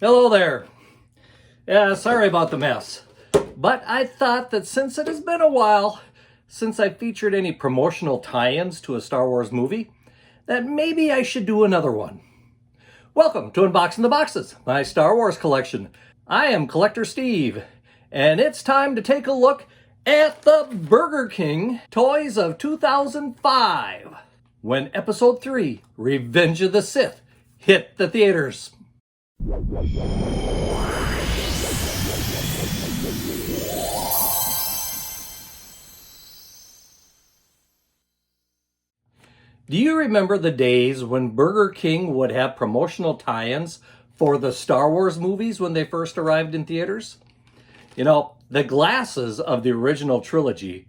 Hello there. Yeah, sorry about the mess. But I thought that since it has been a while since I featured any promotional tie-ins to a Star Wars movie, that maybe I should do another one. Welcome to Unboxing the Boxes, my Star Wars collection. I am Collector Steve, and it's time to take a look at the Burger King toys of 2005, when Episode 3, Revenge of the Sith, hit the theaters. Do you remember the days when Burger King would have promotional tie-ins for the Star Wars movies when they first arrived in theaters? You know, the glasses of the original trilogy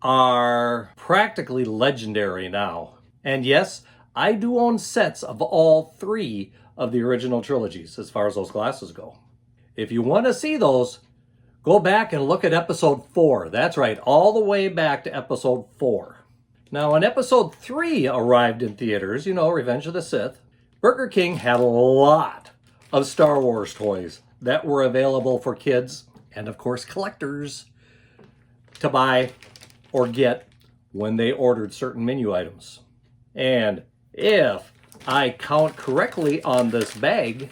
are practically legendary now. And yes, I do own sets of all three of the original trilogies as far as those glasses go. If you want to see those, go back and look at episode 4. That's right, all the way back to episode 4. Now, when episode 3 arrived in theaters, Revenge of the Sith, Burger King had a lot of Star Wars toys that were available for kids and, of course, collectors to buy or get when they ordered certain menu items. And if I count correctly on this bag,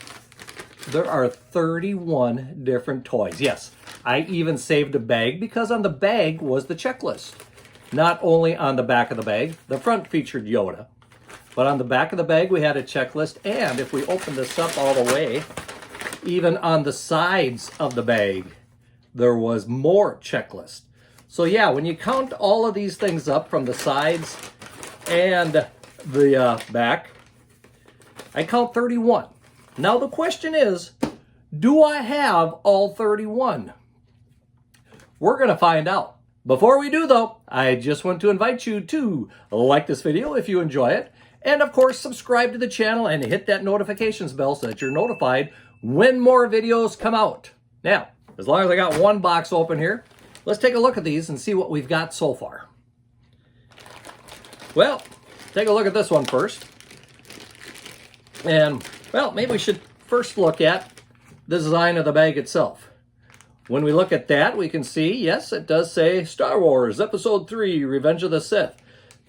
there are 31 different toys. Yes, I even saved a bag because on the bag was the checklist. Not only on the back of the bag, the front featured Yoda, but on the back of the bag we had a checklist, and if we open this up all the way, even on the sides of the bag, there was more checklist. So yeah, when you count all of these things up from the sides and the back, I count 31. Now the question is, do I have all 31? We're going to find out. Before we do though, I just want to invite you to like this video if you enjoy it, and of course subscribe to the channel and hit that notifications bell so that you're notified when more videos come out. Now, as long as I got one box open here, let's take a look at these and see what we've got so far. Well, take a look at this one first. And, well, maybe we should first look at the design of the bag itself. When we look at that, we can see, yes, it does say Star Wars Episode 3, Revenge of the Sith,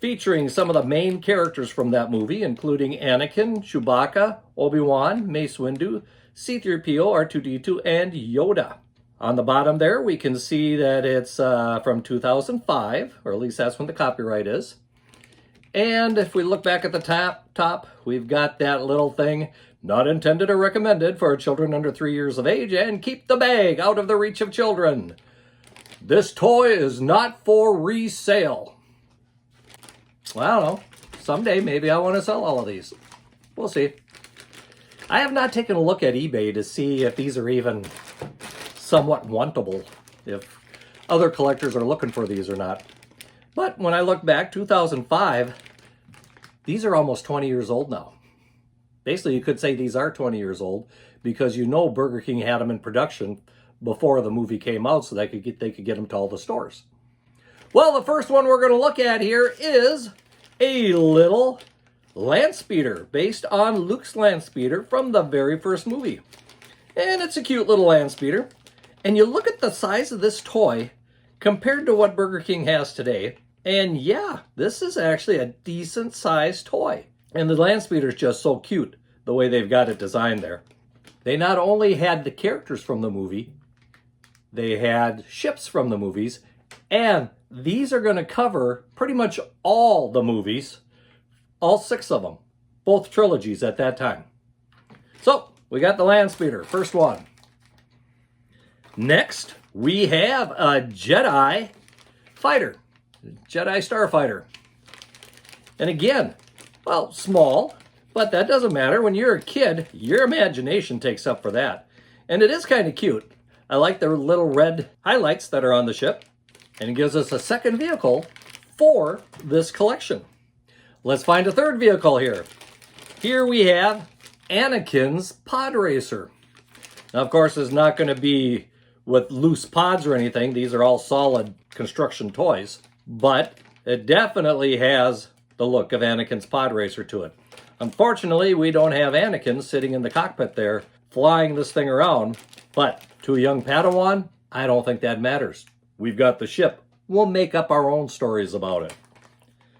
featuring some of the main characters from that movie, including Anakin, Chewbacca, Obi-Wan, Mace Windu, C-3PO, R2-D2, and Yoda. On the bottom there, we can see that it's from 2005, or at least that's when the copyright is. And if we look back at the top, we've got that little thing, not intended or recommended for children under 3 years of age, and keep the bag out of the reach of children. This toy is not for resale. Well, I don't know. Someday maybe I want to sell all of these. We'll see. I have not taken a look at eBay to see if these are even somewhat wantable, if other collectors are looking for these or not. But when I look back, 2005, these are almost 20 years old now. Basically, you could say these are 20 years old because Burger King had them in production before the movie came out so they could get them to all the stores. Well, the first one we're going to look at here is a little land speeder based on Luke's land speeder from the very first movie. And it's a cute little land speeder. And you look at the size of this toy compared to what Burger King has today, and yeah, this is actually a decent sized toy. And the land speeder is just so cute, the way they've got it designed there. They not only had the characters from the movie, they had ships from the movies, and these are going to cover pretty much all the movies, all 6 of them, both trilogies at that time. So, we got the land speeder, first one. Next, we have a Jedi fighter, Jedi Starfighter. And again, well, small, but that doesn't matter. When you're a kid, your imagination takes up for that. And it is kind of cute. I like the little red highlights that are on the ship. And it gives us a second vehicle for this collection. Let's find a third vehicle here. Here we have Anakin's Pod Racer. Now, of course, it's not going to be with loose pods or anything. These are all solid construction toys. But it definitely has the look of Anakin's Pod Racer to it. Unfortunately, we don't have Anakin sitting in the cockpit there flying this thing around. But to a young Padawan, I don't think that matters. We've got the ship. We'll make up our own stories about it.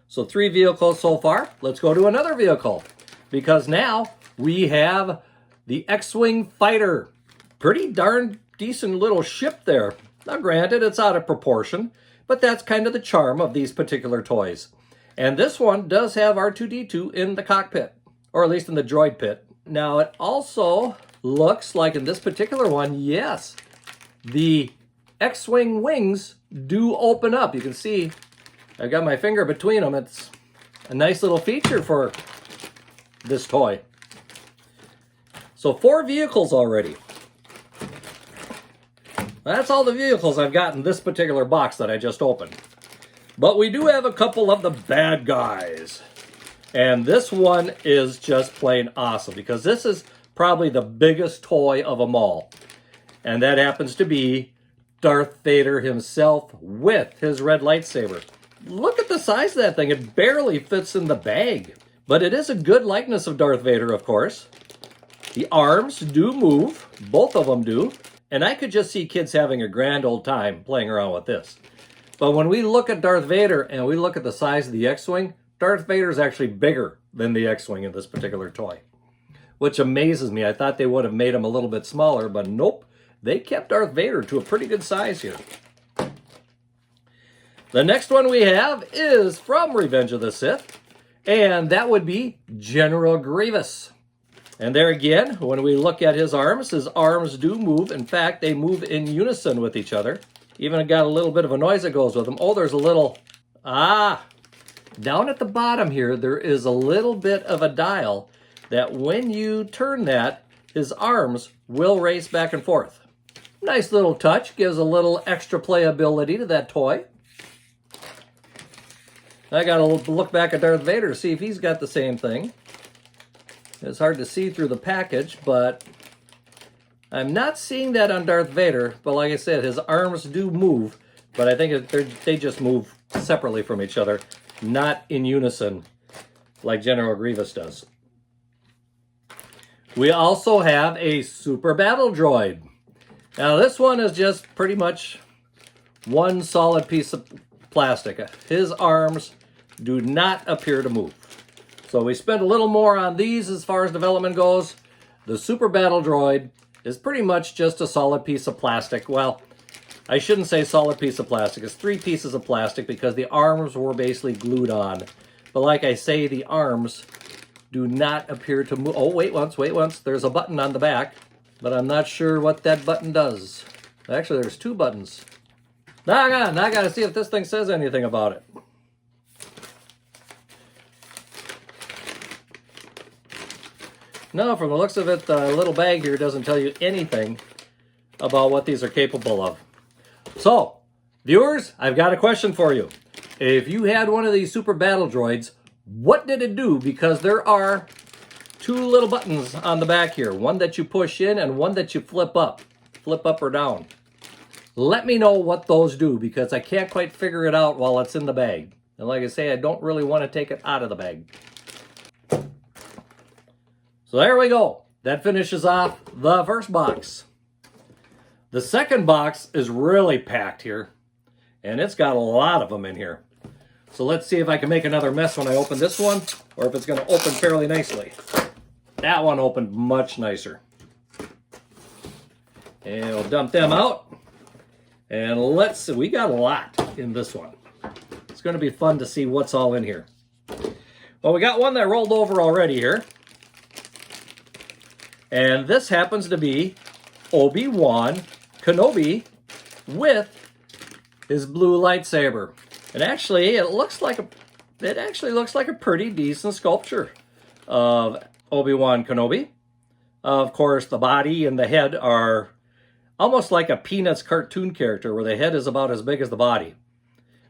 So 3 vehicles so far. Let's go to another vehicle. Because now we have the X-Wing fighter. Pretty darn decent little ship there. Now granted, it's out of proportion, but that's kind of the charm of these particular toys. And this one does have R2-D2 in the cockpit, or at least in the droid pit. Now it also looks like in this particular one, yes, the X-Wing wings do open up. You can see I've got my finger between them. It's a nice little feature for this toy. So 4 vehicles already. That's all the vehicles I've got in this particular box that I just opened. But we do have a couple of the bad guys. And this one is just plain awesome because this is probably the biggest toy of them all. And that happens to be Darth Vader himself with his red lightsaber. Look at the size of that thing. It barely fits in the bag. But it is a good likeness of Darth Vader, of course. The arms do move. Both of them do. And I could just see kids having a grand old time playing around with this. But when we look at Darth Vader and we look at the size of the X-Wing, Darth Vader is actually bigger than the X-Wing in this particular toy. Which amazes me. I thought they would have made him a little bit smaller, but nope. They kept Darth Vader to a pretty good size here. The next one we have is from Revenge of the Sith, and that would be General Grievous. And there again, when we look at his arms do move. In fact, they move in unison with each other. Even got a little bit of a noise that goes with them. Oh, there's a little, down at the bottom here, there is a little bit of a dial that when you turn that, his arms will race back and forth. Nice little touch, gives a little extra playability to that toy. I gotta look back at Darth Vader to see if he's got the same thing. It's hard to see through the package, but I'm not seeing that on Darth Vader. But like I said, his arms do move, but I think they just move separately from each other, not in unison like General Grievous does. We also have a Super Battle Droid. Now this one is just pretty much one solid piece of plastic. His arms do not appear to move. So we spent a little more on these as far as development goes. The Super Battle Droid is pretty much just a solid piece of plastic. Well, I shouldn't say solid piece of plastic. It's 3 pieces of plastic because the arms were basically glued on. But like I say, the arms do not appear to move. Oh, wait once. There's a button on the back, but I'm not sure what that button does. Actually, there's 2 buttons. Now I gotta see if this thing says anything about it. No, from the looks of it, the little bag here doesn't tell you anything about what these are capable of. So, viewers, I've got a question for you. If you had one of these Super Battle Droids, what did it do? Because there are 2 little buttons on the back here. One that you push in and one that you flip up or down. Let me know what those do because I can't quite figure it out while it's in the bag. And like I say, I don't really want to take it out of the bag. So there we go. That finishes off the first box. The second box is really packed here, and it's got a lot of them in here. So let's see if I can make another mess when I open this one, or if it's going to open fairly nicely. That one opened much nicer. And we'll dump them out. And let's see, we got a lot in this one. It's going to be fun to see what's all in here. Well, we got one that rolled over already here. And this happens to be Obi-Wan Kenobi with his blue lightsaber. And actually, it looks like a pretty decent sculpture of Obi-Wan Kenobi. Of course, the body and the head are almost like a Peanuts cartoon character where the head is about as big as the body.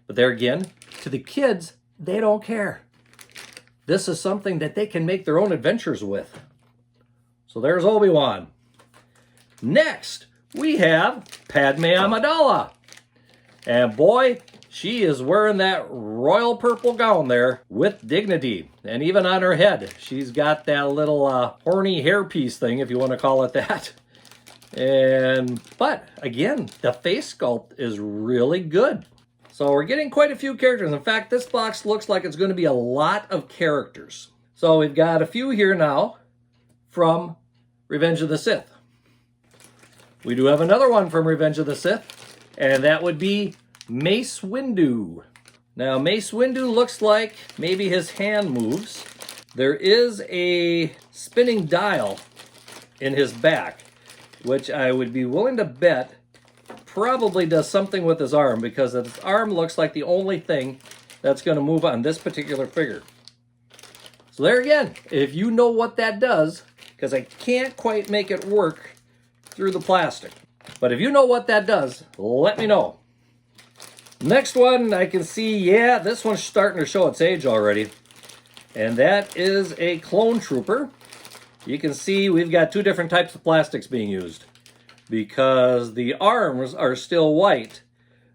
But there again, to the kids, they don't care. This is something that they can make their own adventures with. So there's Obi-Wan. Next, we have Padme Amidala. And boy, She is wearing that royal purple gown there with dignity. And even on her head, she's got that little horny hairpiece thing, if you want to call it that. But again, the face sculpt is really good. So we're getting quite a few characters. In fact, this box looks like it's going to be a lot of characters. So we've got a few here now from Revenge of the Sith. We do have another one from Revenge of the Sith, and that would be Mace Windu. Now, Mace Windu looks like maybe his hand moves. There is a spinning dial in his back, which I would be willing to bet probably does something with his arm, because his arm looks like the only thing that's going to move on this particular figure. So there again, if you know what that does, because I can't quite make it work through the plastic. But if you know what that does, let me know. Next one, I can see, yeah, this one's starting to show its age already. And that is a clone trooper. You can see we've got two different types of plastics being used, because the arms are still white,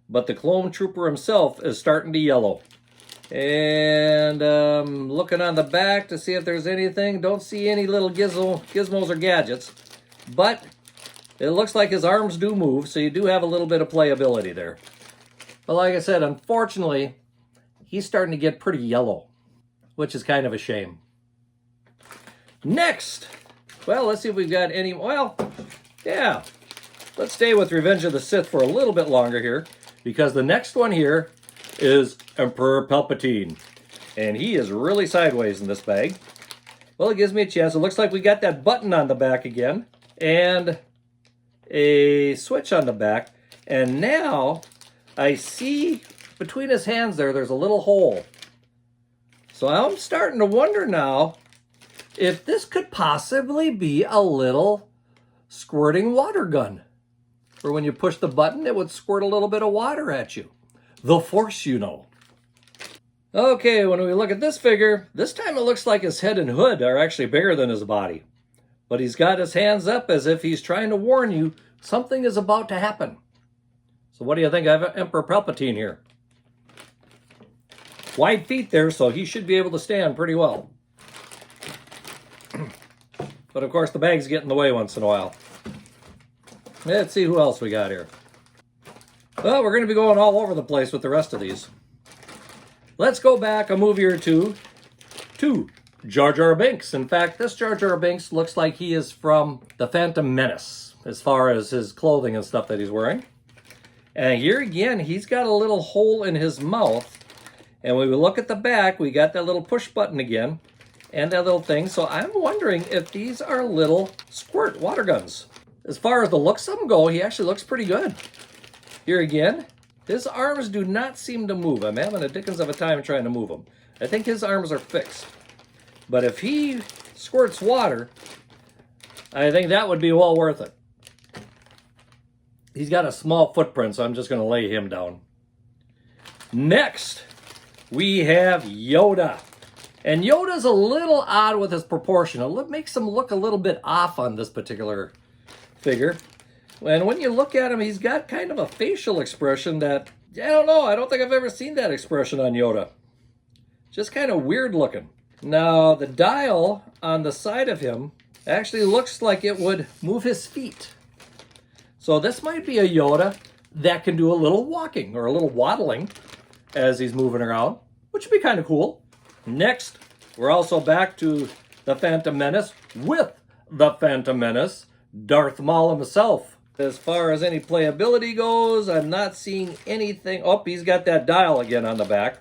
but the clone trooper himself is starting to yellow. And looking on the back to see if there's anything. Don't see any little gizmos or gadgets, but it looks like his arms do move, so you do have a little bit of playability there. But like I said, unfortunately, he's starting to get pretty yellow, which is kind of a shame. Next, well, let's see if we've got any, well, yeah. Let's stay with Revenge of the Sith for a little bit longer here, because the next one here is Emperor Palpatine. And he is really sideways in this bag. Well, it gives me a chance. It looks like we got that button on the back again, and a switch on the back. And now I see between his hands there's a little hole. So I'm starting to wonder now if this could possibly be a little squirting water gun. Or when you push the button, it would squirt a little bit of water at you. The Force, you know. Okay, when we look at this figure, this time it looks like his head and hood are actually bigger than his body. But he's got his hands up as if he's trying to warn you something is about to happen. So what do you think of Emperor Palpatine here? Wide feet there, so he should be able to stand pretty well. But of course the bags get in the way once in a while. Let's see who else we got here. Well, we're going to be going all over the place with the rest of these. Let's go back a movie or two to Jar Jar Binks. In fact, this Jar Jar Binks looks like he is from The Phantom Menace, as far as his clothing and stuff that he's wearing. And here again, he's got a little hole in his mouth. And when we look at the back, we got that little push button again, and that little thing. So I'm wondering if these are little squirt water guns. As far as the looks of them go, he actually looks pretty good. Here again, his arms do not seem to move. I'm having a dickens of a time trying to move them. I think his arms are fixed. But if he squirts water, I think that would be well worth it. He's got a small footprint, so I'm just going to lay him down. Next, we have Yoda. And Yoda's a little odd with his proportion. It makes him look a little bit off on this particular figure. And when you look at him, he's got kind of a facial expression that, I don't know, I don't think I've ever seen that expression on Yoda. Just kind of weird looking. Now, the dial on the side of him actually looks like it would move his feet. So this might be a Yoda that can do a little walking or a little waddling as he's moving around, which would be kind of cool. Next, we're also back to the Phantom Menace with the Phantom Menace, Darth Maul himself. As far as any playability goes, I'm not seeing anything. Oh, he's got that dial again on the back.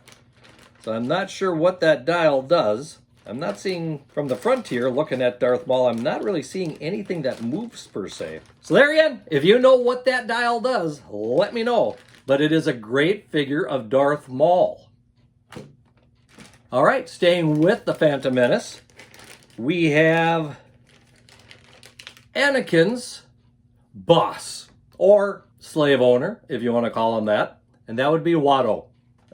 So I'm not sure what that dial does. I'm not seeing from the front here, looking at Darth Maul, I'm not really seeing anything that moves per se. So there again, if you know what that dial does, let me know. But it is a great figure of Darth Maul. All right, staying with the Phantom Menace, we have Anakin's boss, or slave owner, if you want to call him that, and that would be Watto.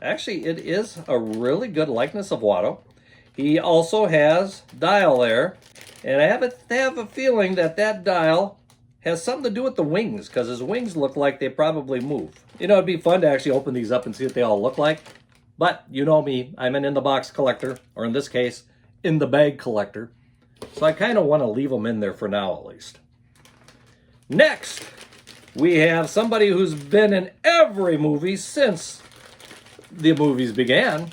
Actually, it is a really good likeness of Watto. He also has dial there, and I have a feeling that that dial has something to do with the wings, because his wings look like they probably move. You know, it'd be fun to actually open these up and see what they all look like. But you know me, I'm an in-the-box collector, or in this case, in-the-bag collector. So I kind of want to leave them in there for now, at least. Next, we have somebody who's been in every movie since the movies began,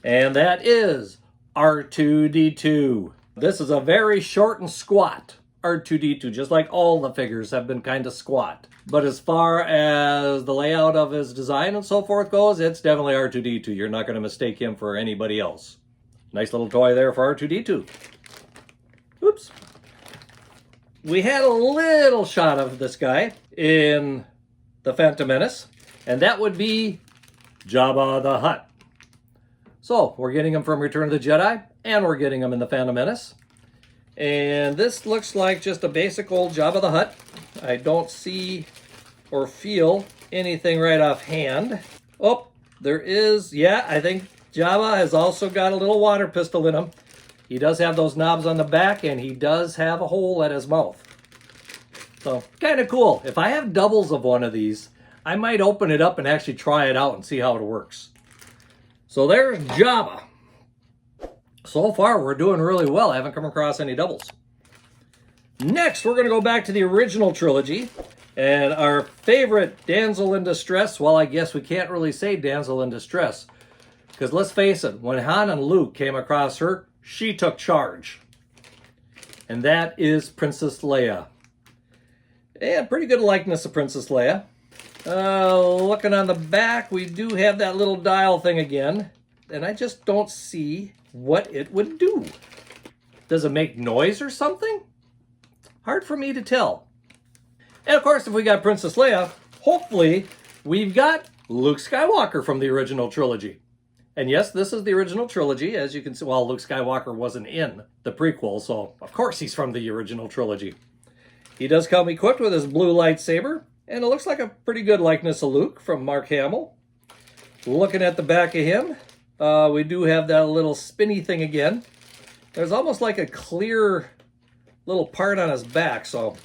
and that is R2-D2. This is a very short and squat R2-D2, just like all the figures have been kind of squat. But as far as the layout of his design and so forth goes, it's definitely R2-D2. You're not going to mistake him for anybody else. Nice little toy there for R2-D2. Oops. We had a little shot of this guy in The Phantom Menace, and that would be Jabba the Hutt. So, we're getting him from Return of the Jedi, and we're getting him in The Phantom Menace. And this looks like just a basic old Jabba the Hutt. I don't see or feel anything right offhand. Oh, there is, yeah, I think Jabba has also got a little water pistol in him. He does have those knobs on the back, and he does have a hole at his mouth. So, kind of cool. If I have doubles of one of these, I might open it up and actually try it out and see how it works. So there's Jabba. So far, we're doing really well. I haven't come across any doubles. Next, we're going to go back to the original trilogy. And our favorite damsel in distress, well, I guess we can't really say damsel in distress. Because let's face it, when Han and Luke came across her, she took charge. And that is Princess Leia. And pretty good likeness of Princess Leia. Looking on the back, we do have that little dial thing again. And I just don't see what it would do. Does it make noise or something? Hard for me to tell. And of course, if we got Princess Leia, hopefully we've got Luke Skywalker from the original trilogy. And yes, this is the original trilogy. As you can see, well, Luke Skywalker wasn't in the prequel, so of course he's from the original trilogy. He does come equipped with his blue lightsaber, and it looks like a pretty good likeness of Luke from Mark Hamill. Looking at the back of him, we do have that little spinny thing again. There's almost like a clear little part on his back, so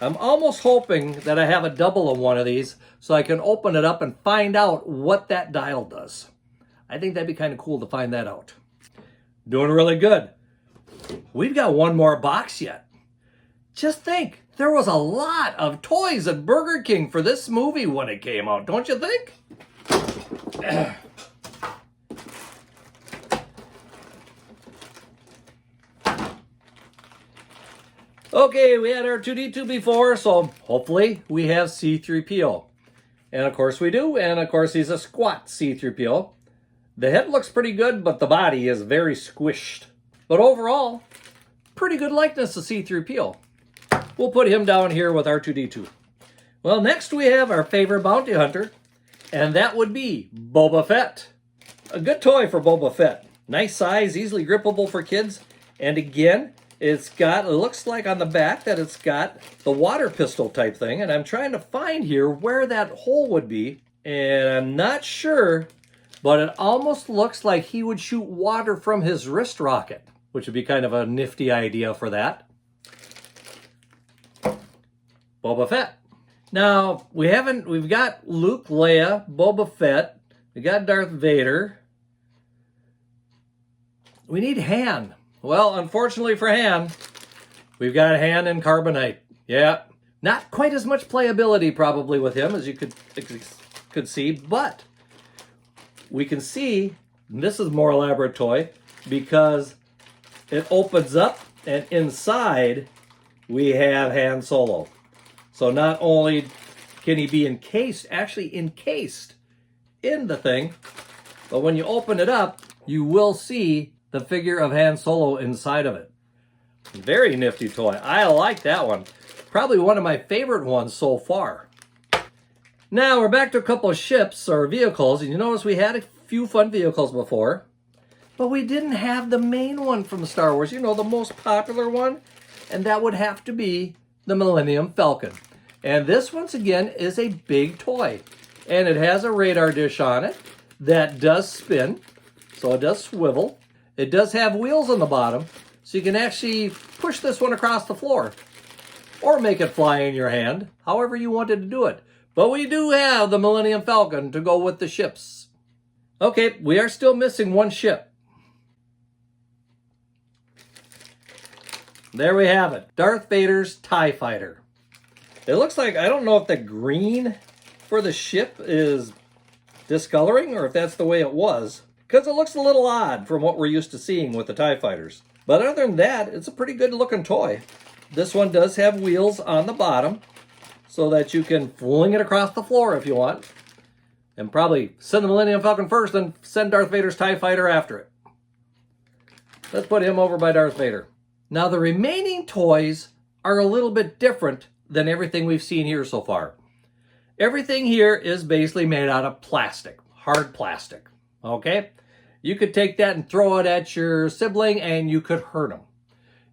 I'm almost hoping that I have a double of one of these so I can open it up and find out what that dial does. I think that'd be kind of cool to find that out. Doing really good. We've got one more box yet. Just think, there was a lot of toys at Burger King for this movie when it came out, don't you think? Okay, we had our R2-D2 before, so hopefully we have C-3PO. And of course we do, and of course he's a squat C-3PO. The head looks pretty good, but the body is very squished. But overall, pretty good likeness to C-3PO. We'll put him down here with R2-D2. Well, next we have our favorite bounty hunter, and that would be Boba Fett. A good toy for Boba Fett. Nice size, easily grippable for kids. And again, it looks like on the back that it's got the water pistol type thing. And I'm trying to find here where that hole would be. And I'm not sure, but it almost looks like he would shoot water from his wrist rocket, which would be kind of a nifty idea for that. Boba Fett. Now, we've got Luke, Leia, Boba Fett. We got Darth Vader. We need Han. Well, unfortunately for Han, we've got Han in Carbonite. Yeah, not quite as much playability probably with him as you could see, but we can see, this is a more elaborate toy because it opens up and inside we have Han Solo. So not only can he be actually encased in the thing, but when you open it up, you will see the figure of Han Solo inside of it. Very nifty toy. I like that one. Probably one of my favorite ones so far. Now we're back to a couple of ships or vehicles, and you notice we had a few fun vehicles before, but we didn't have the main one from Star Wars, you know, the most popular one, and that would have to be the Millennium Falcon. And this, once again, is a big toy, and it has a radar dish on it that does spin, so it does swivel. It does have wheels on the bottom, So you can actually push this one across the floor or make it fly in your hand, however you wanted to do it. But we do have the Millennium Falcon to go with the ships. Okay, we are still missing one ship. There we have it, Darth Vader's TIE Fighter. It looks like, I don't know if the green for the ship is discoloring or if that's the way it was, because it looks a little odd from what we're used to seeing with the TIE Fighters. But other than that, it's a pretty good looking toy. This one does have wheels on the bottom so that you can fling it across the floor if you want. And probably send the Millennium Falcon first and send Darth Vader's TIE Fighter after it. Let's put him over by Darth Vader. Now the remaining toys are a little bit different than everything we've seen here so far. Everything here is basically made out of plastic, hard plastic, okay? You could take that and throw it at your sibling and you could hurt them.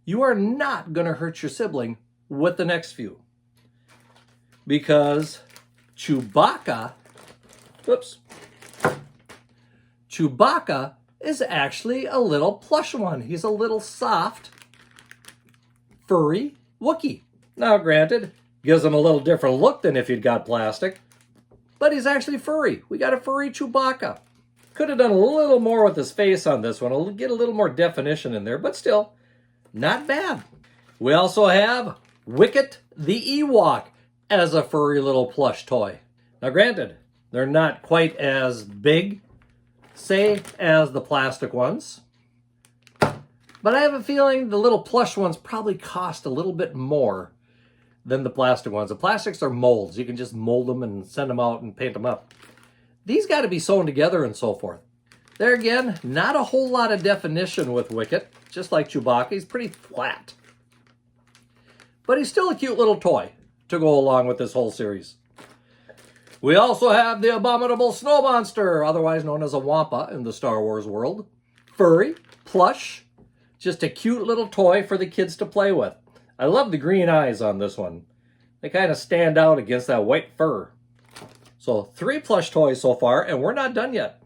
You are not going to hurt your sibling with the next few. Because Chewbacca is actually a little plush one. He's a little soft, furry Wookiee. Now granted, gives him a little different look than if you'd got plastic, but he's actually furry. We got a furry Chewbacca. Could have done a little more with his face on this one. I'll get a little more definition in there, but still, not bad. We also have Wicket the Ewok as a furry little plush toy. Now granted, they're not quite as big, say, as the plastic ones, but I have a feeling the little plush ones probably cost a little bit more than the plastic ones. The plastics are molds. You can just mold them and send them out and paint them up. These got to be sewn together and so forth. There again, not a whole lot of definition with Wicket, just like Chewbacca. He's pretty flat. But he's still a cute little toy to go along with this whole series. We also have the Abominable Snow Monster, otherwise known as a Wampa in the Star Wars world. Furry, plush, just a cute little toy for the kids to play with. I love the green eyes on this one. They kind of stand out against that white fur. So 3 plush toys so far, and we're not done yet.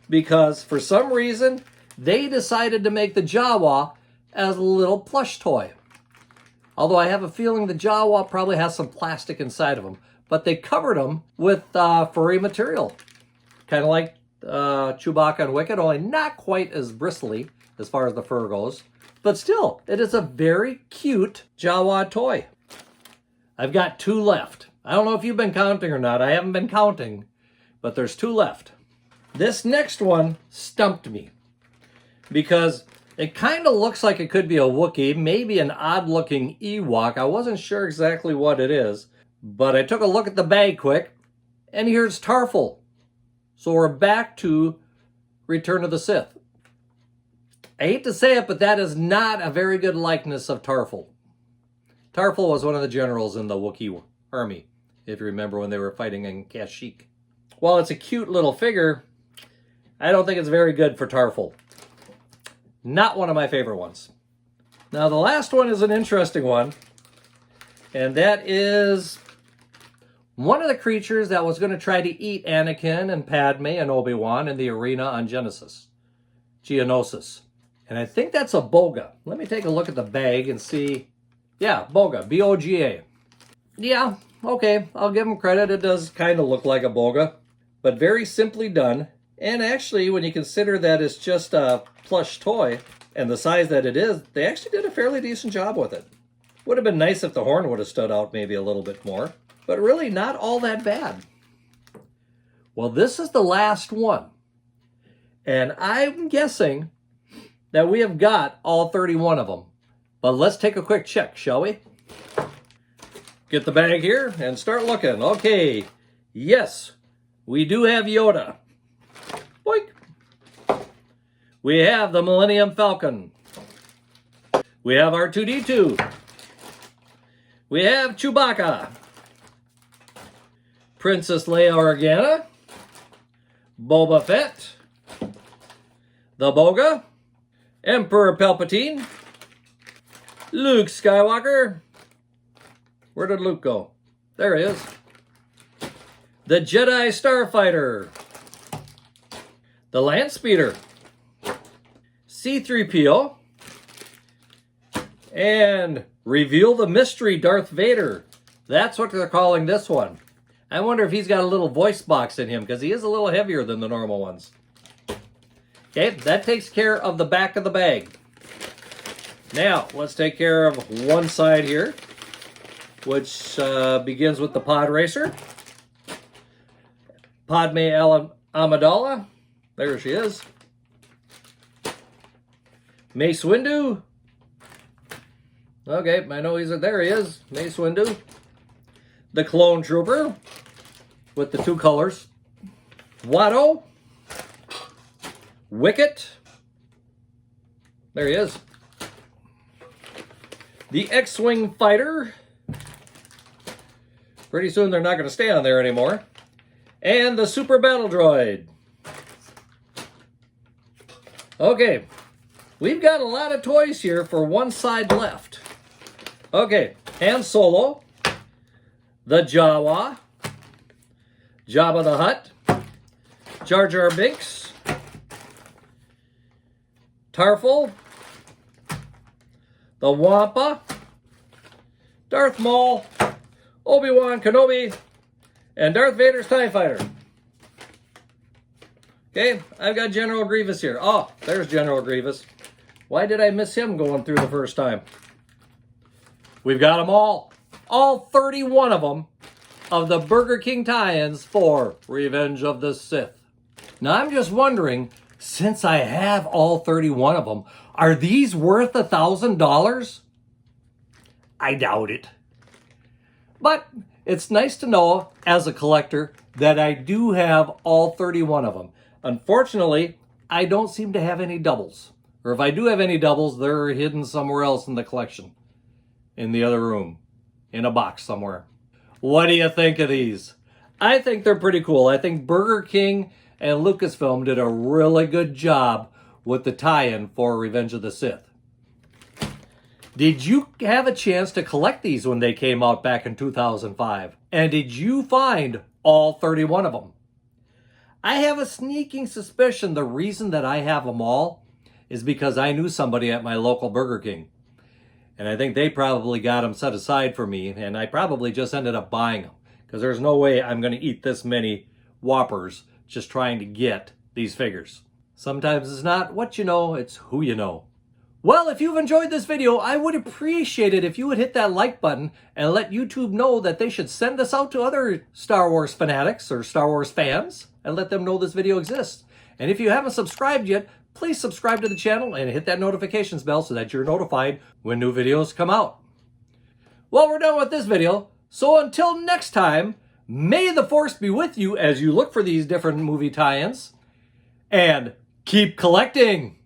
Because for some reason, they decided to make the Jawa as a little plush toy. Although I have a feeling the Jawa probably has some plastic inside of them. But they covered them with furry material. Kind of like Chewbacca and Wicket, only not quite as bristly as far as the fur goes. But still, it is a very cute Jawa toy. I've got 2 left. I don't know if you've been counting or not. I haven't been counting, but there's 2 left. This next one stumped me because it kind of looks like it could be a Wookiee, maybe an odd-looking Ewok. I wasn't sure exactly what it is, but I took a look at the bag quick, and here's Tarful. So we're back to Return of the Sith. I hate to say it, but that is not a very good likeness of Tarful. Tarful was one of the generals in the Wookiee army, if you remember when they were fighting in Kashyyyk. While it's a cute little figure, I don't think it's very good for Tarful. Not one of my favorite ones. Now the last one is an interesting one, and that is one of the creatures that was going to try to eat Anakin and Padme and Obi-Wan in the arena on Geonosis. And I think that's a Boga. Let me take a look at the bag and see. Yeah, Boga, B-O-G-A. Yeah, okay, I'll give him credit. It does kind of look like a Boga, but very simply done. And actually, when you consider that it's just a plush toy and the size that it is, they actually did a fairly decent job with it. Would have been nice if the horn would have stood out maybe a little bit more, but really not all that bad. Well, this is the last one. And I'm guessing that we have got all 31 of them. But let's take a quick check, shall we? Get the bag here and start looking. Okay, yes, we do have Yoda. Boink. We have the Millennium Falcon. We have R2-D2. We have Chewbacca. Princess Leia Organa. Boba Fett. The Boga. Emperor Palpatine. Luke Skywalker. Where did Luke go? There he is. The Jedi Starfighter. The Land Speeder. C-3PO. And Reveal the Mystery Darth Vader. That's what they're calling this one. I wonder if he's got a little voice box in him, because he is a little heavier than the normal ones. Okay, that takes care of the back of the bag. Now, let's take care of one side here, which begins with the pod racer. Padme Amidala. There she is. Mace Windu. Okay, I know there he is. Mace Windu. The Clone Trooper with the two colors. Watto. Wicket. There he is. The X-Wing Fighter. Pretty soon they're not going to stay on there anymore. And the Super Battle Droid. Okay, we've got a lot of toys here for one side left. Okay, Han Solo. The Jawa. Jabba the Hutt. Jar Jar Binks. Tarful. The Wampa. Darth Maul. Obi-Wan Kenobi. And Darth Vader's TIE Fighter. Okay, I've got General Grievous here. Oh, there's General Grievous. Why did I miss him going through the first time? We've got them all. All 31 of them of the Burger King tie-ins for Revenge of the Sith. Now, I'm just wondering, since I have all 31 of them, are these worth $1,000? I doubt it. But it's nice to know, as a collector, that I do have all 31 of them. Unfortunately, I don't seem to have any doubles. Or if I do have any doubles, they're hidden somewhere else in the collection. In the other room. In a box somewhere. What do you think of these? I think they're pretty cool. I think Burger King and Lucasfilm did a really good job with the tie-in for Revenge of the Sith. Did you have a chance to collect these when they came out back in 2005? And did you find all 31 of them? I have a sneaking suspicion the reason that I have them all is because I knew somebody at my local Burger King. And I think they probably got them set aside for me, and I probably just ended up buying them. Because there's no way I'm going to eat this many Whoppers just trying to get these figures. Sometimes it's not what you know, it's who you know. Well, if you've enjoyed this video, I would appreciate it if you would hit that like button and let YouTube know that they should send this out to other Star Wars fanatics or Star Wars fans and let them know this video exists. And if you haven't subscribed yet, please subscribe to the channel and hit that notifications bell so that you're notified when new videos come out. Well, we're done with this video. So until next time, may the Force be with you as you look for these different movie tie-ins. And keep collecting!